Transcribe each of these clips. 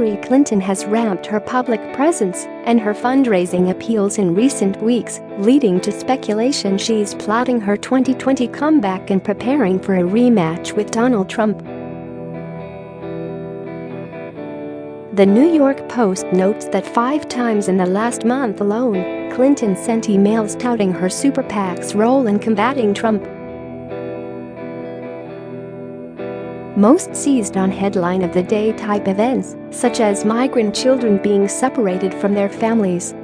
Hillary Clinton has ramped her public presence and her fundraising appeals in recent weeks, leading to speculation she's plotting her 2020 comeback and preparing for a rematch with Donald Trump. The New York Post notes that 5 times in the last month alone, Clinton sent emails touting her super PAC's role in combating Trump. Most seized on headline-of-the-day type events, such as migrant children being separated from their families.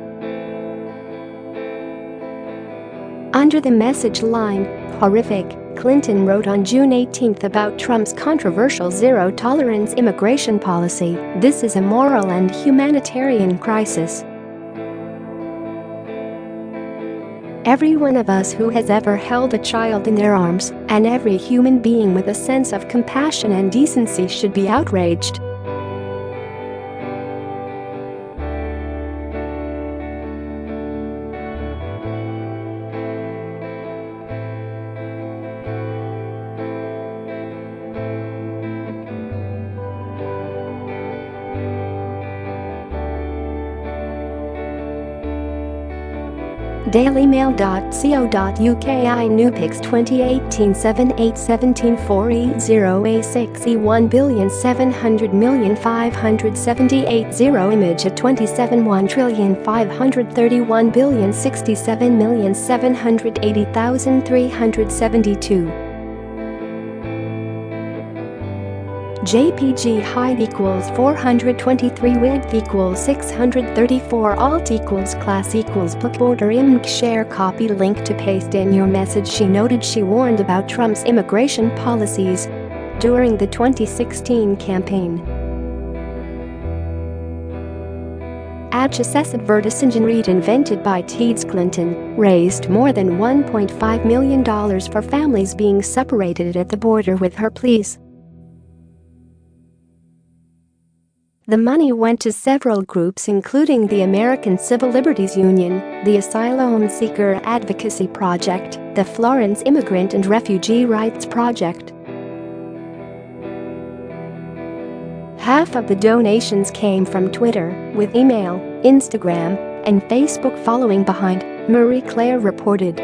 Under the message line, "Horrific," Clinton wrote on June 18 about Trump's controversial zero-tolerance immigration policy, "This is a moral and humanitarian crisis. Every one of us who has ever held a child in their arms, and every human being with a sense of compassion and decency should be outraged." dailymail.co.uk iNewPicks 2018-78-17-4E0A6 E1,700,578,0 Image at 27,531,067,780,372 JPG height equals 423 width equals 634 alt equals class equals book border img share copy link to paste in your message. She noted she warned about Trump's immigration policies during the 2016 campaign. HSS advertising read invented by Teeds Clinton raised more than $1.5 million for families being separated at the border with her pleas. The money went to several groups including the American Civil Liberties Union, the Asylum Seeker Advocacy Project, the Florence Immigrant and Refugee Rights Project. Half of the donations came from Twitter, with email, Instagram, and Facebook following behind, Marie Claire reported.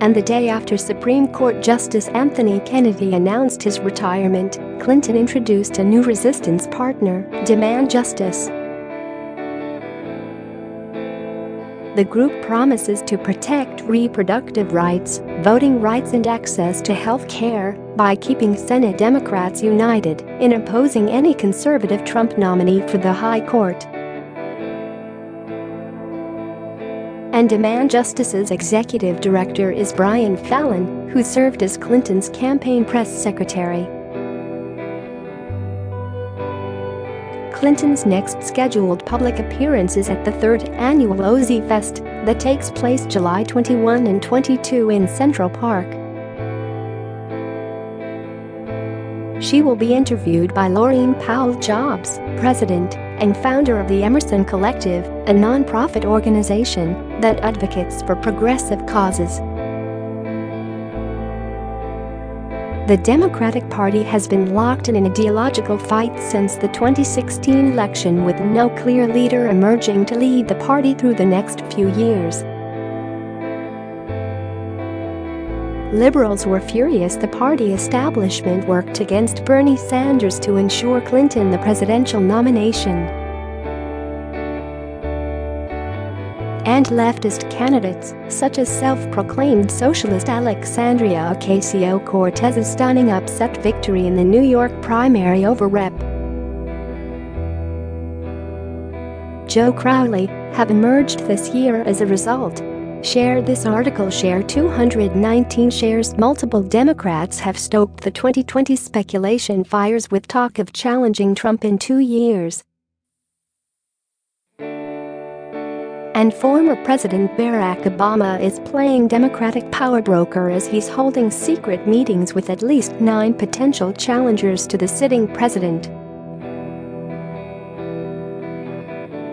And the day after Supreme Court Justice Anthony Kennedy announced his retirement, Clinton introduced a new resistance partner, Demand Justice. The group promises to protect reproductive rights, voting rights and access to health care by keeping Senate Democrats united in opposing any conservative Trump nominee for the High Court. And Demand Justice's executive director is Brian Fallon, who served as Clinton's campaign press secretary. Clinton's next scheduled public appearance is at the 3rd annual Ozzy Fest that takes place July 21 and 22 in Central Park. She will be interviewed by Laureen Powell Jobs, president and founder of the Emerson Collective, a non-profit organization that advocates for progressive causes. The Democratic Party has been locked in an ideological fight since the 2016 election, with no clear leader emerging to lead the party through the next few years. Liberals were furious the party establishment worked against Bernie Sanders to ensure Clinton the presidential nomination. And leftist candidates, such as self-proclaimed socialist Alexandria Ocasio-Cortez's stunning upset victory in the New York primary over Rep. Joe Crowley, have emerged this year as a result. Share this article. Share 219 shares. Multiple Democrats have stoked the 2020 speculation fires with talk of challenging Trump in 2 years. And former President Barack Obama is playing Democratic power broker as he's holding secret meetings with at least 9 potential challengers to the sitting president.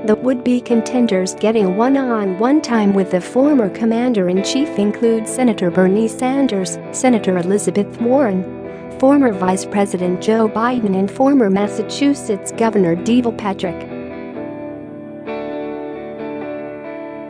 The would-be contenders getting one-on-one time with the former commander-in-chief include Senator Bernie Sanders, Senator Elizabeth Warren, former Vice President Joe Biden and former Massachusetts Governor Deval Patrick.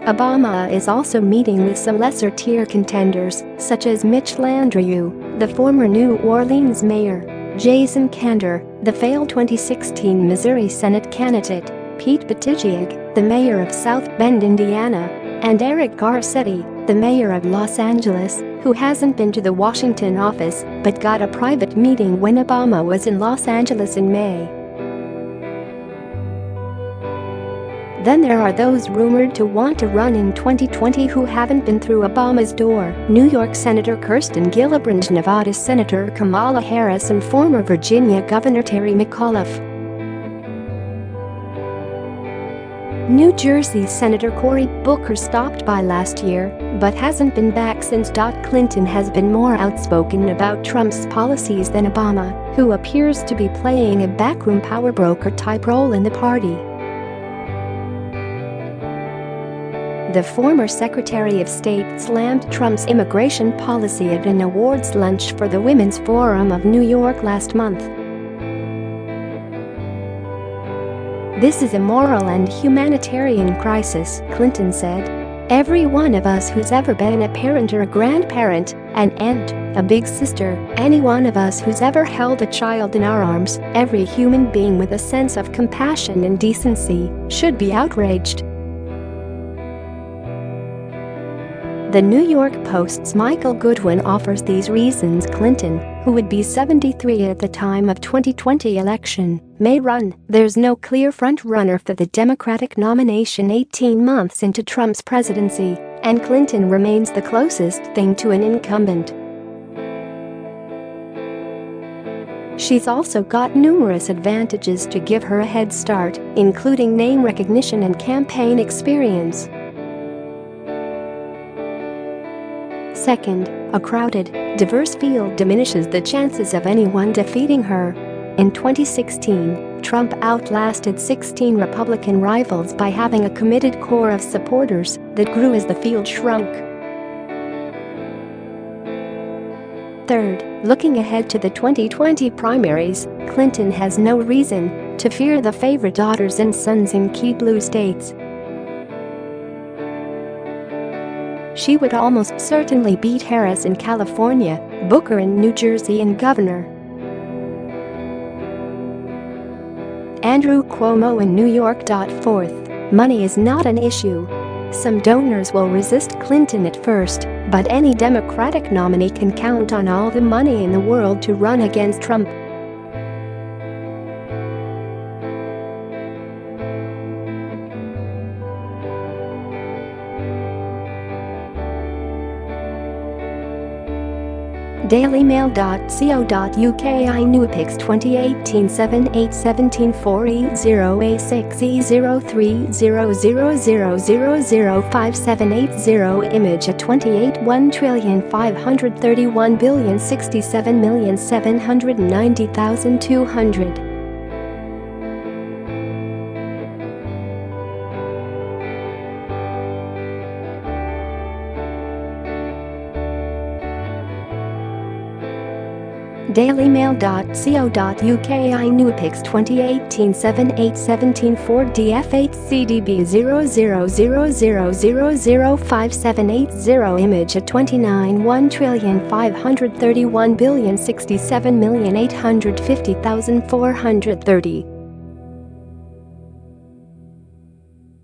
Obama is also meeting with some lesser-tier contenders, such as Mitch Landrieu, the former New Orleans mayor, Jason Kander, the failed 2016 Missouri Senate candidate, Pete Buttigieg, the mayor of South Bend, Indiana, and Eric Garcetti, the mayor of Los Angeles, who hasn't been to the Washington office but got a private meeting when Obama was in Los Angeles in May. Then there are those rumored to want to run in 2020 who haven't been through Obama's door: New York Senator Kirsten Gillibrand, Nevada Senator Kamala Harris, and former Virginia Governor Terry McAuliffe. New Jersey Senator Cory Booker stopped by last year but hasn't been back since. Clinton has been more outspoken about Trump's policies than Obama, who appears to be playing a backroom power broker type role in the party. The former Secretary of State slammed Trump's immigration policy at an awards lunch for the Women's Forum of New York last month. "This is a moral and humanitarian crisis," Clinton said. "Every one of us who's ever been a parent or a grandparent, an aunt, a big sister, any one of us who's ever held a child in our arms, every human being with a sense of compassion and decency, should be outraged." The New York Post's Michael Goodwin offers these reasons Clinton, who would be 73 at the time of 2020 election, may run. There's no clear front-runner for the Democratic nomination 18 months into Trump's presidency, and Clinton remains the closest thing to an incumbent. She's also got numerous advantages to give her a head start, including name recognition and campaign experience. Second, a crowded, diverse field diminishes the chances of anyone defeating her. In 2016, Trump outlasted 16 Republican rivals by having a committed core of supporters that grew as the field shrunk. Third, looking ahead to the 2020 primaries, Clinton has no reason to fear the favorite daughters and sons in key blue states. She would almost certainly beat Harris in California, Booker in New Jersey, and Governor Andrew Cuomo in New York. Fourth, money is not an issue. Some donors will resist Clinton at first, but any Democratic nominee can count on all the money in the world to run against Trump. dailymail.co.uk iNewPix 2018-78-17-4E0A6E0300005780 image at 28,1,531,067,790,200. dailymail.co.uk iNewPix 2018-78-17-4DF8CDB000005780 image at 29,1,531,067,850,430.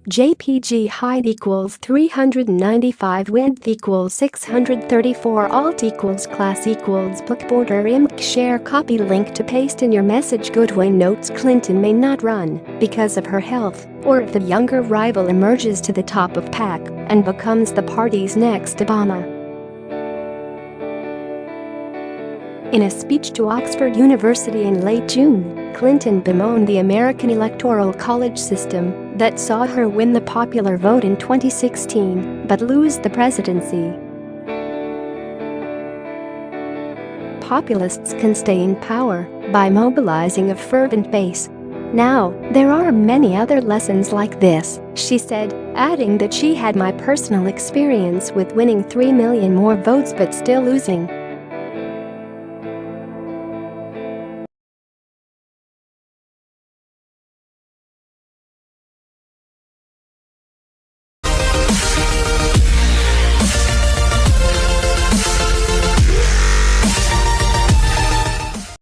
JPG height equals 395, width equals 634, alt equals class equals book border img share copy link to paste in your message. Goodwin notes Clinton may not run because of her health, or if a younger rival emerges to the top of pack and becomes the party's next Obama. In a speech to Oxford University in late June, Clinton bemoaned the American electoral college system that saw her win the popular vote in 2016 but lose the presidency. Populists can stay in power by mobilizing a fervent base. Now, there are many other lessons like this, she said, adding that she had my personal experience with winning 3 million more votes but still losing.